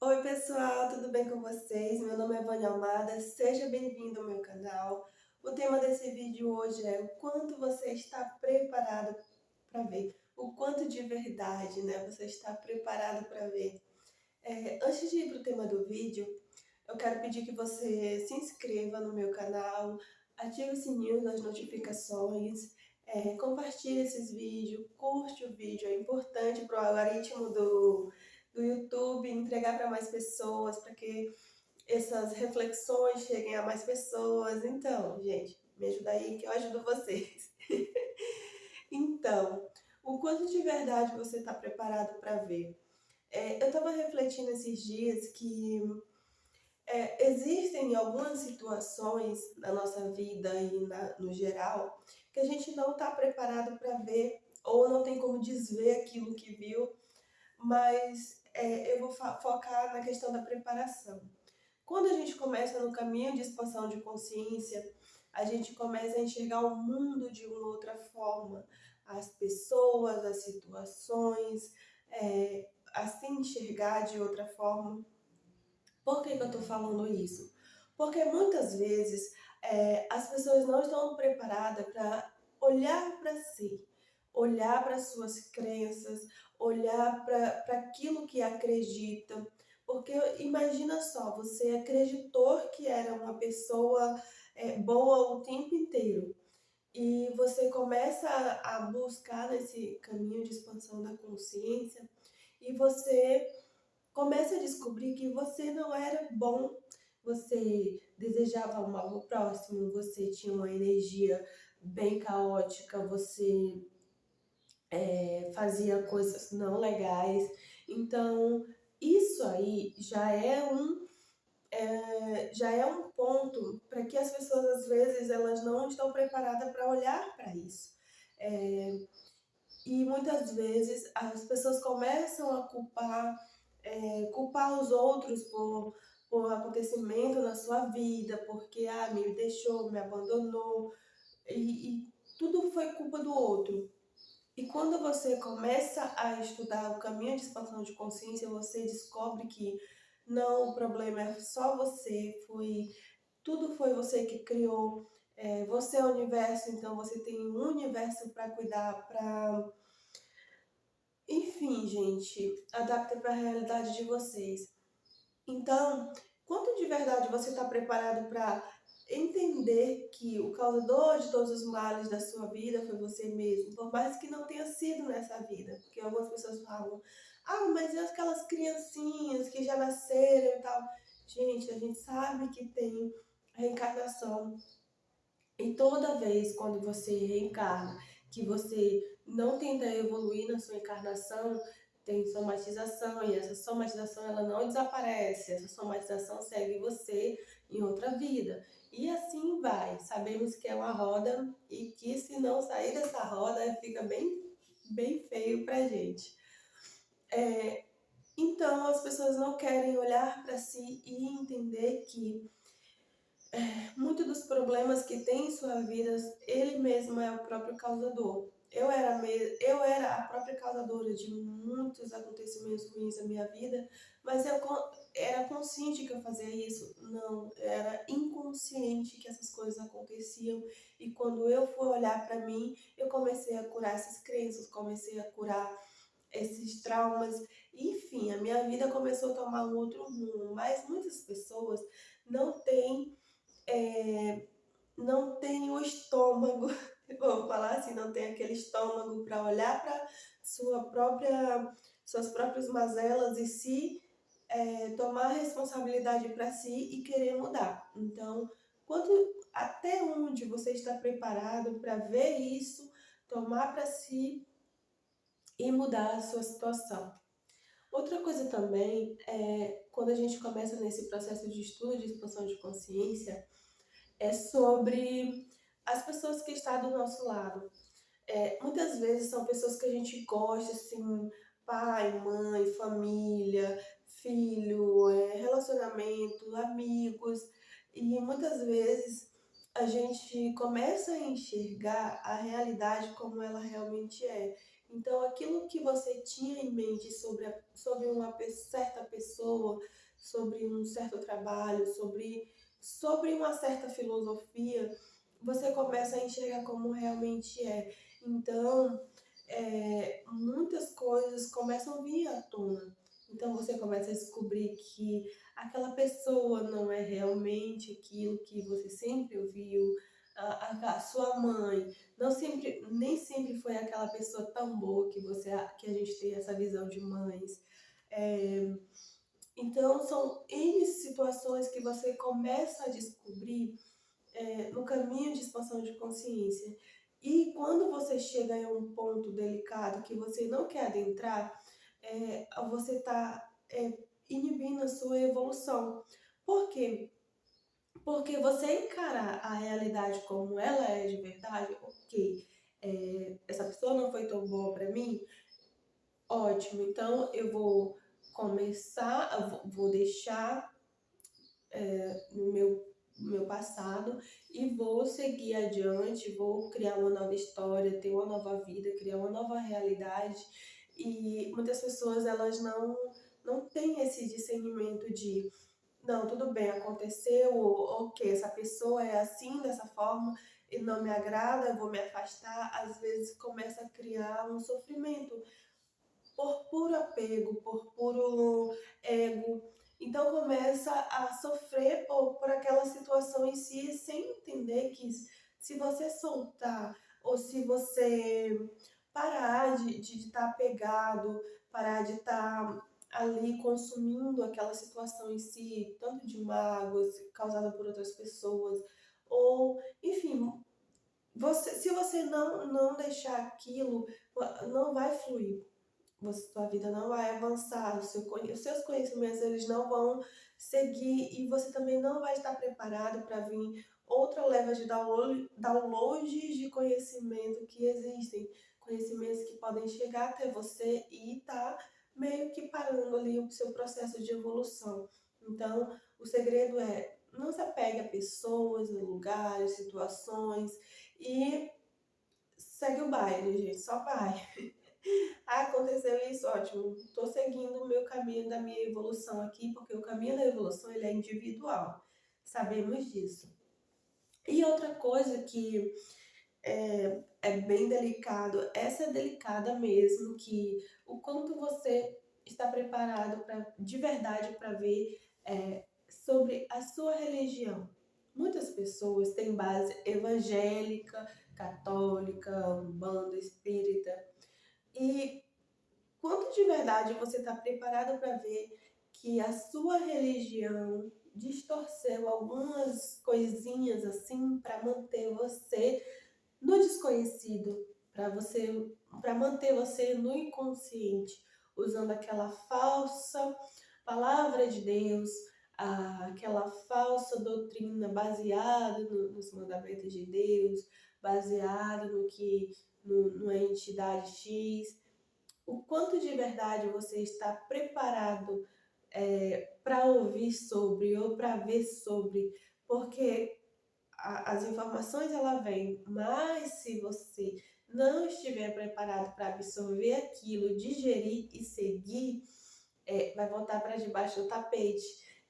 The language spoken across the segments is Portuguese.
Oi pessoal, tudo bem com vocês? Meu nome é Vânia Almada, seja bem-vindo ao meu canal. O tema desse vídeo hoje é o quanto você está preparado para ver, o quanto de verdade, né, você está preparado para ver. Antes de ir para o tema do vídeo, eu quero pedir que você se inscreva no meu canal, ative o sininho das notificações, compartilhe esses vídeos, curte o vídeo, é importante para o algoritmo do YouTube entregar para mais pessoas, para que essas reflexões cheguem a mais pessoas. Então, gente, me ajuda aí que eu ajudo vocês. Então, o quanto de verdade você está preparado para ver? Eu estava refletindo esses dias que existem algumas situações na nossa vida e no geral que a gente não está preparado para ver ou não tem como desver aquilo que viu, mas eu vou focar na questão da preparação. Quando a gente começa no caminho de expansão de consciência, a gente começa a enxergar o mundo de uma outra forma, as pessoas, as situações, a se enxergar de outra forma. Por que que eu estou falando isso? Porque muitas vezes as pessoas não estão preparadas para olhar para si, olhar para suas crenças, olhar para aquilo que acredita. Porque imagina só, você acreditou que era uma pessoa boa o tempo inteiro. E você começa a buscar nesse caminho de expansão da consciência e você começa a descobrir que você não era bom, você desejava o mal ao próximo, você tinha uma energia bem caótica, você fazia coisas não legais. Então, isso aí já é um ponto para que as pessoas, às vezes, elas não estão preparadas para olhar para isso. É, e muitas vezes as pessoas começam a culpar os outros por acontecimento na sua vida, porque me deixou, me abandonou, e tudo foi culpa do outro. E quando você começa a estudar o caminho de expansão de consciência, você descobre que não, o problema é só você, tudo foi você que criou, você é o universo, então você tem um universo para cuidar, para enfim, gente, adapta para a realidade de vocês. Então, quanto de verdade você está preparado para entender que o causador de todos os males da sua vida foi você mesmo, por mais que não tenha sido nessa vida? Porque algumas pessoas falam, mas e aquelas criancinhas que já nasceram e tal? Gente, a gente sabe que tem reencarnação, e toda vez quando você reencarna, que você não tenta evoluir na sua encarnação, tem somatização, e essa somatização ela não desaparece, essa somatização segue você em outra vida. E assim vai. Sabemos que é uma roda e que se não sair dessa roda fica bem feio pra gente. Então as pessoas não querem olhar para si e entender que muitos dos problemas que tem em sua vida, ele mesmo é o próprio causador. Eu era a própria causadora de muitos acontecimentos ruins na minha vida, mas era consciente que eu fazia isso? Não, era inconsciente que essas coisas aconteciam. E quando eu fui olhar para mim, eu comecei a curar essas crenças, comecei a curar esses traumas. Enfim, a minha vida começou a tomar um outro rumo. Mas muitas pessoas não têm não tem o estômago, vamos falar assim, não tem aquele estômago para olhar para suas próprias mazelas e tomar responsabilidade para si e querer mudar. Então, até onde você está preparado para ver isso, tomar para si e mudar a sua situação? Outra coisa também é quando a gente começa nesse processo de estudo de expansão de consciência, é sobre as pessoas que estão do nosso lado. Muitas vezes são pessoas que a gente gosta, assim, pai, mãe, família, filho, relacionamento, amigos, e muitas vezes a gente começa a enxergar a realidade como ela realmente é. Então, aquilo que você tinha em mente sobre uma certa pessoa, sobre um certo trabalho, sobre uma certa filosofia, você começa a enxergar como realmente é. Então, muitas coisas começam a vir à tona. Então, você começa a descobrir que aquela pessoa não é realmente aquilo que você sempre ouviu, a sua mãe não sempre, nem sempre foi aquela pessoa tão boa que a gente tem essa visão de mães. É, então, são N situações que você começa a descobrir no caminho de expansão de consciência. E quando você chega em um ponto delicado que você não quer adentrar, você está inibindo a sua evolução. Por quê? Porque você encarar a realidade como ela é de verdade, ok, essa pessoa não foi tão boa para mim, ótimo, então eu vou começar, vou deixar no meu passado e vou seguir adiante, vou criar uma nova história, ter uma nova vida, criar uma nova realidade. E muitas pessoas, elas não têm esse discernimento de não, tudo bem, aconteceu, ok, essa pessoa é assim, dessa forma, e não me agrada, eu vou me afastar. Às vezes começa a criar um sofrimento por puro apego, por puro ego. Então começa a sofrer por aquela situação em si, sem entender que se você soltar, ou se você parar de estar apegado, parar de estar ali consumindo aquela situação em si, tanto de mágoas causada por outras pessoas, ou, enfim, se você não deixar aquilo, não vai fluir. Sua vida não vai avançar, os seus conhecimentos eles não vão seguir e você também não vai estar preparado para vir outra leva de downloads de conhecimento que existem, conhecimentos que podem chegar até você e tá meio que parando ali o seu processo de evolução. Então, o segredo é não se apegue a pessoas, lugares, situações e segue o baile, gente, só vai. Ah, aconteceu isso, ótimo. Estou seguindo o meu caminho da minha evolução aqui, porque o caminho da evolução ele é individual. Sabemos disso. E outra coisa que é bem delicado, essa é delicada mesmo, que o quanto você está preparado de verdade para ver sobre a sua religião. Muitas pessoas têm base evangélica, católica, umbanda, espírita, e quanto de verdade você está preparado para ver que a sua religião distorceu algumas coisinhas assim para manter você no desconhecido, para manter você no inconsciente, usando aquela falsa palavra de Deus, aquela falsa doutrina baseada nos mandamentos de Deus, baseada numa entidade X, o quanto de verdade você está preparado para ouvir sobre ou para ver sobre, porque as informações ela vem, mas se você não estiver preparado para absorver aquilo, digerir e seguir, vai voltar para debaixo do tapete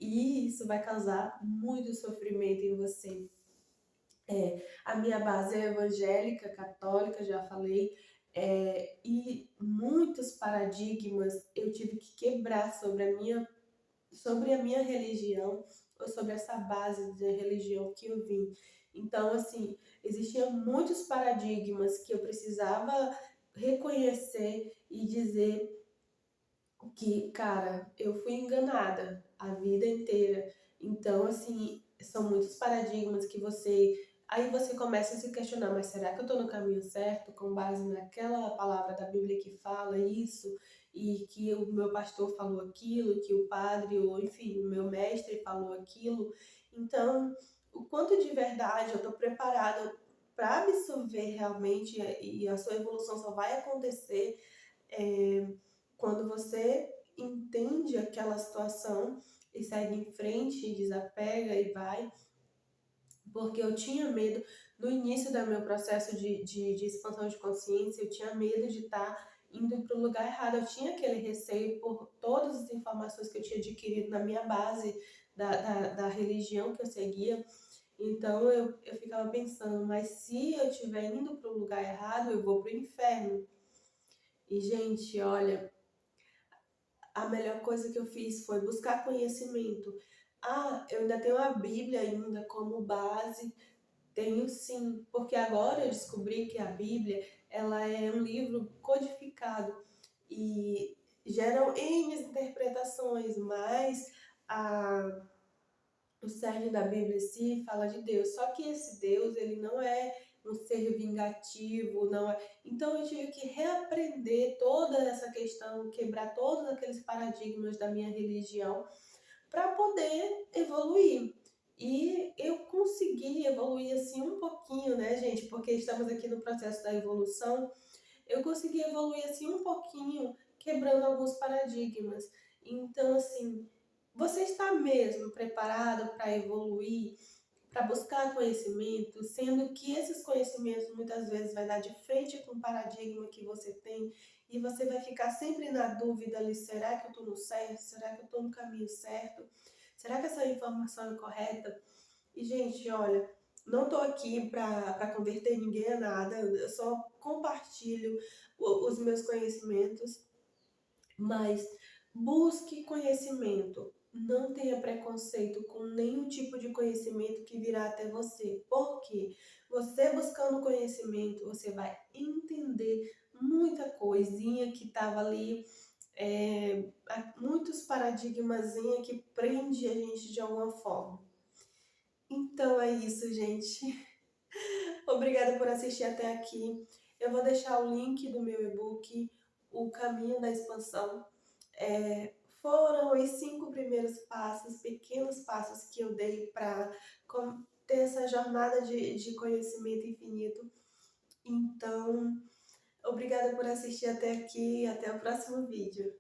e isso vai causar muito sofrimento em você. A minha base é evangélica, católica, já falei, e muitos paradigmas eu tive que quebrar sobre a minha religião, ou sobre essa base de religião que eu vim. Então, assim, existiam muitos paradigmas que eu precisava reconhecer e dizer que, cara, eu fui enganada a vida inteira. Então, assim, são muitos paradigmas que você. Aí você começa a se questionar, mas será que eu estou no caminho certo, com base naquela palavra da Bíblia que fala isso, e que o meu pastor falou aquilo, que o padre, ou enfim, o meu mestre falou aquilo. Então, o quanto de verdade eu estou preparada para absorver realmente, e a sua evolução só vai acontecer quando você entende aquela situação e segue em frente, desapega e vai, porque eu tinha medo, no início do meu processo de expansão de consciência, eu tinha medo de estar indo para o lugar errado. Eu tinha aquele receio por todas as informações que eu tinha adquirido na minha base da religião que eu seguia. Então eu ficava pensando, mas se eu estiver indo para o lugar errado, eu vou para o inferno. E, gente, olha, a melhor coisa que eu fiz foi buscar conhecimento. Ah, eu ainda tenho a Bíblia ainda como base. Tenho sim, porque agora eu descobri que a Bíblia, ela é um livro codificado e geram N interpretações, mas a, o cerne da Bíblia em si fala de Deus. Só que esse Deus, ele não é um ser vingativo, não é. Então eu tive que reaprender toda essa questão, quebrar todos aqueles paradigmas da minha religião para poder evoluir. E eu consegui evoluir assim um pouquinho, né, gente? Porque estamos aqui no processo da evolução. Eu consegui evoluir assim um pouquinho, quebrando alguns paradigmas. Então, assim, você está mesmo preparado para evoluir, para buscar conhecimento, sendo que esses conhecimentos muitas vezes vai dar de frente com o paradigma que você tem e você vai ficar sempre na dúvida ali, será que eu estou no certo? Será que eu estou no caminho certo? Será que essa informação é correta? E, gente, olha, não estou aqui para converter ninguém a nada, eu só compartilho os meus conhecimentos, mas busque conhecimento. Não tenha preconceito com nenhum tipo de conhecimento que virá até você, porque você buscando conhecimento, você vai entender muita coisinha que estava ali, muitos paradigmazinha que prende a gente de alguma forma. Então é isso, gente. Obrigada por assistir até aqui. Eu vou deixar o link do meu e-book, O Caminho da Expansão. Foram os 5 primeiros passos, pequenos passos que eu dei para ter essa jornada de conhecimento infinito. Então, obrigada por assistir até aqui e até o próximo vídeo.